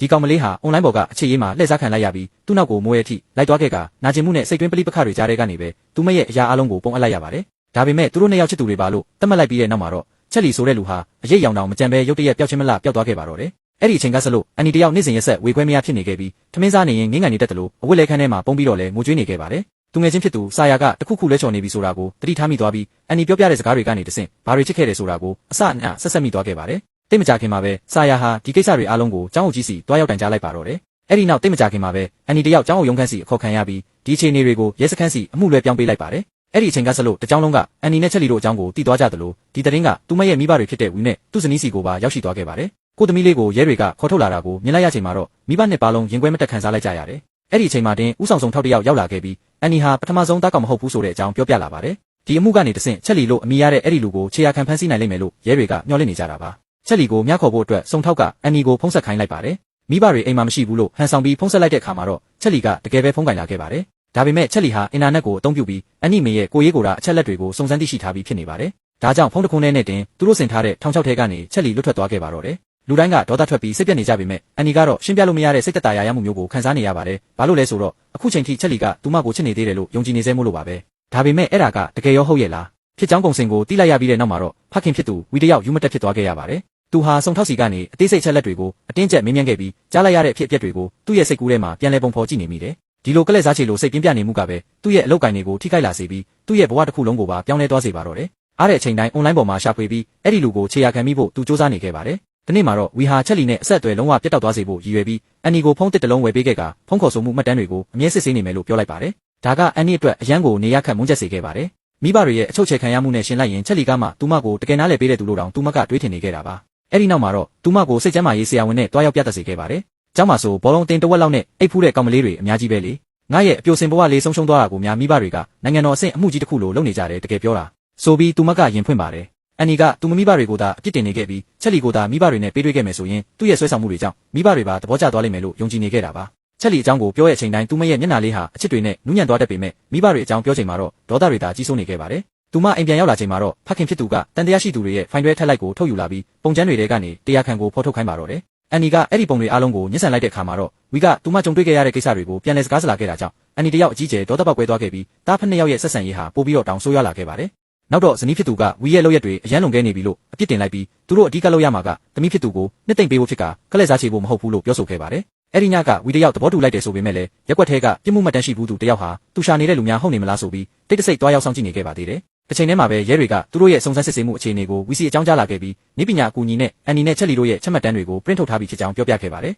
ဒီကောင်မလေးဟာအွန်လိုင်းပေါ်ကအခြေရေးမှာလှည့်စားခံလိုက်ရပြီးသူ့နောက်ကိုမိုးရဲ့အထိလိုက်သွားခဲ့ကနာကျင်မှုနဲ့စိတ်တွင်းပလိပခတွေကြားထဲကနေပဲသူမရဲ့အရာအလုံးကိုပုံအပ်လိုက်ရပါတယ်ဒါပေမဲ့သူတို့နှစ်ယောက်ချစ်သူတွေပါလို့သတ်မှတ်လိုက်ပြီးတဲ့နောက်မှာတော့ချက်လီဆိုတဲ့လူဟာအရေးရောင်တောင်မကြံပဲရုတ်တရက်ပျောက်ချင်းမလားပျောက်သွားခဲ့ပါတော့တယ်အဲ့ဒီအချိန်ကစလို့အန်နီတယောက်နေ့စဉ်ရက်ဆက်ဝေခွဲမရဖြစ်နေခဲ့ပြီးထမင်းစားနေရင်ငင်းငံနေတတ်တယ်လို့အဝတ်လဲခန်းထဲမှာပုံပြီးတော့လဲငိုကြွေးနေခဲ့ပါတယ်သူငယ်ချင်းဖြစ်သူဆာယာကတခုခုလဲချော်နေပြီဆိုတာကိုတတိထားမိသွားပြီးအန်နီပြောပြတဲ့စကားတွေကနေတဆင့်ဘာတွေချစ်ခဲ့တယ်ဆိုတာကိုအစအနဆက်ဆက်မိသွားခဲ့ပါတယ်တိတ်မကြခင်မှာပဲဆာယာဟာဒီကိစ္စတွေအားလုံးကိုကျောင်းအုပ်ကြီးစီတွားရောက်တိုင်ကြားလိုက်ပါတော့တယ်အဲ့ဒီနောက်တိတ်မကြခင်မှာပဲအန်နီတယောက်ကျောင်းအုပ်ရုံးခန်းစီအခေါ်ခံရပြီးဒီအခြေအနေတွေကိုရဲစခန်းစီအမှုလွဲပြောင်းပေးလိုက်ပါတယ်အဲ့ဒီအချိန်ကစလို့တကြောင်လုံးကအန်နီနဲ့ချက်လီတို့အကြောင်းကိုတည်သွားကြသလိုဒီတရင်ကသူမရဲ့မိဘတွေဖြစ်တဲ့ဝီနဲ့သူ့ဇနီးစီကိုပါရောက်ရှိသွားခဲ့ပါတယ်ကိုသမီးလေးကိုရဲတွေကခေါ်ထုတ်လာတာကိုမြင်လိုက်ရချိန်မှာတော့မိဘနှစ်ပါလုံးရင်ခွဲမတက်ခံစားလိုက်ကြရတယ်အဲ့ဒီအချိန်မှာတင်ဦးဆောင်ဆုံးထောက်တယောက်ရောက်လာခဲ့ပြီးအန်နီဟာပထမဆုံးတားကောင်မဟုတ်ဘူးဆိုတဲ့အကြောင်းပြောပြလာပါတယ်ဒီအမှုကနေတဆင့်ချက်လီလို့အမိရတဲ့အဲ့ဒီလူကိုခြေရာခံဖမ်းဆီးနိုင်လိမ့်မယ်လို့ရဲတွေကမျှော်လင့်နေကြတာပါချက်လီကိုမြှောက်ခေါ်ဖို့အတွက်စုံထောက်ကအန်နီကိုဖုံးဆက်ခိုင်းလိုက်ပါတယ်မိဘတွေအိမ်မှာမရှိဘူးလို့ဟန်ဆောင်ပြီးဖုံးဆက်လိုက်တဲ့အခါမှာတော့ချက်လီကတကယ်ပဲဖုံးကင်လာခဲ့ပါတယ်ဒါပေမဲ့ချက်လီဟာအင်တာနက်ကိုအသုံးပြုပြီးအန်နီမေရဲ့ကိုရေးကိုယ်တာအချက်လက်တွေကိုစုံစမ်းသိရှိထားပြီးဖြစ်နေပါတယ်ဒါကြောင့်ဖုံးတစ်ခုနဲ့တင်သူတို့ဆင်ထားတဲ့ထောင်ချောက်ထဲကနေချက်လီလွတ်ထွက်သွားခဲ့ပါတော့တယ်လူတိုင်းကဒေါသထွက်ပြီးစိတ်ပြတ်နေကြပေမဲ့အန်နီကတော့ရှင်းပြလို့မရတဲ့စိတ်သက်သာရမှုမျိုးကိုခံစားနေရပါတယ်ဘာလို့လဲဆိုတော့အခုချိန်ထိချက်လီကသူမကိုချစ်နေသေးတယ်လို့ယုံကြည်နေစေမို့လို့ပါပဲဒါပေမဲ့အဲ့ဒါကတကယ်ရောဟုတ်ရဲ့လားဖြစ်ကြောင်းကုံစင်ကိုတိလိုက်ရပြီးတဲ့နောက်မှာတော့ဖခင်ဖြစ်သူဝီတယောက်ယူမတက်ဖြစ်သွားခဲ့ရပါတယ်သူဟာစုံထောက်စီကနေအသေးစိတ်ချက်လက်တွေကိုအတင်းကျပ်မင်းမြန်းခဲ့ပြီးကြားလိုက်ရတဲ့အဖြစ်အပျက်တွေကိုသူ့ရဲ့စိတ်ကူးထဲမှာပြန်လည်ပုံဖော်ကြည့်နေမိတယ်ဒီလိုကလက်စားချေလိုစိတ်ပြင်းပြနေမှုကပဲသူ့ရဲ့အလုပ်ကိုင်တွေကိုထိခိုက်လာစေပြီးသူ့ရဲ့ဘဝတစ်ခုလုံးကိုပါပြောင်းလဲသွားစေပါတော့တယ်အားတဲ့အချိန်တိုင်းအွန်လိုင်းပေါ်မှာရှာဖွေပြီးအဲ့ဒီလူကိုခြေရာခံမိဖို့သူစူးစမ်းနေခဲ့ပါတယ်ဒီနေ့မှာတော့ဝီဟာချက်လီနဲ့အဆက်အသွယ်လုံးဝပြတ်တောက်သွားစေဖို့ရည်ရွယ်ပြီးအန်နီကိုဖုန်းတစ်တလုံးဝယ်ပေးခဲ့ကဖုန်းခေါ်ဆိုမှုမှတ်တမ်းတွေကိုအမြဲစစ်ဆေးနေမယ်လို့ပြောလိုက်ပါတယ်ဒါကအန်နီအတွက်အရန်ကိုနေရခတ်မုန်းချက်စေခဲ့ပါတယ်မိဘတွေရဲ့အချုပ်ချယ်ခံရမှုနဲ့ရှင်လိုက်ရင်ချက်လီကမှသူမကိုတကယ်နားလည်ပေးတဲ့သူတို့တောင်သူမကတွေးထင်နေခဲ့တာပါအဲ့ဒီနောက်မှာတော့သူမကိုစိတ်ကျမ်းမာရေးဆရာဝန်နဲ့တွားရောက်ပြသစေခဲ့ပါတယ်ကျောင်းမှာဆိုဘောလုံးတင်တဝက်လောက်နဲ့အိတ်ဖူးတဲ့ကောင်မလေးတွေအများကြီးပဲလေငါရဲ့အပြိုစင်ဘဝလေးဆုံးရှုံးသွားတာကိုများမိဘတွေကနိုင်ငံတော်အဆင့်အမှုကြီးတစ်ခုလိုလုပ်နေကြတယ်တကယ်ပြောတာဆိုပြီးသူမကရင်ဖွင့်ပါတယ်အန်နီကသူမမိဘတွေကိုသာအပြစ်တင်နေခဲ့ပြီးချက်လီကိုသာမိဘတွေနဲ့ပေးတွေ့ခဲ့မယ်ဆိုရင်သူ့ရဲ့ဆွဲဆောင်မှုတွေကြောင့်မိဘတွေပါသဘောကျသွားလိမ့်မယ်လို့ယုံကြည်နေခဲ့တာပါချက်လီအကြောင်းကိုပြောရဲ့အချိန်တိုင်းသူမရဲ့မျက်နှာလေးဟာအချစ်တွေနဲ့နူးညံ့သွားတတ်ပေမဲ့မိဘတွေအကြောင်းပြောချိန်မှာတော့ဒေါသတွေသာကြီးစိုးနေခဲ့ပါတယ်သူမအိမ်ပြန်ရောက်လာချိန်မှာတော့ဖခင်ဖြစ်သူကတန်တရားရှိသူတွေရဲ့ဖိုင်တွဲထက်လိုက်ကိုထုတ်ယူလာပြီးပုံကျန်းတွေထဲကနေတရားခံကိုဖော်ထုတ်ခိုင်းပါတော့တယ်အန်နီကအဲ့ဒီပုံတွေအားလုံးကိုညှဉ်းဆန်လိုက်တဲ့အခါမှာတော့ဝီကသူမကြုံတွေ့ခဲ့ရတဲ့ကိစ္စတွေကိုပြန်လည်စကားဆလာခဲ့တာကြောင့်အန်နီတယောက်အကြီးကျယ်ဒေါသပေါက်ကွဲသွားခဲ့ပြီးတားဖက်နှစ်ယောက်ရဲ့ဆက်ဆံရေးဟာပိုပြီးတော့တောင်ဆိုးရွားလာခဲ့ပါတယ်နောက်တော့ဇနီးဖြစ်သူကဝီရဲ့လုပ်ရက်တွေအရန်လွန်ခဲ့နေပြီလို့အပြစ်တင်လိုက်ပြီးသူတို့အဓိကလုပ်ရမှာကသမီးဖြစ်သူကိုနှစ်သိမ့်ပေးဖို့ဖြစ်ကကလက်စားချေဖို့မဟုတ်ဘူးလို့ပြောဆိုခဲ့ပါတယ်အဲ့ဒီညကဝီတယောက်သဘောတူလိုက်တယ်ဆိုပေမဲ့လည်းရက်ွက်ထဲကပြစ်မှုမှတ်တမ်းရှိဘူးသူတယောက်ဟာသူရှာနေတဲ့လူများဟုတ်နေမလားဆိုပြီးတိတ်တဆိတ်တွားရောက်ဆောင်ကြည့်နေခဲ့ပါသေးတယ်တစ်ချိန်တည်းမှာပဲရဲတွေကသူတို့ရဲ့စုံစမ်းစစ်ဆေးမှုအခြေအနေကိုဝီစီအကြောင်းကြားလာခဲ့ပြီးနေပညာအကူအညီနဲ့အန်နီနဲ့ချက်လီတို့ရဲ့ချက်မှတ်တမ်းတွေကို print ထုတ်ထားပြီးဖြစ်ကြောင်းပြောပြခဲ့ပါတယ်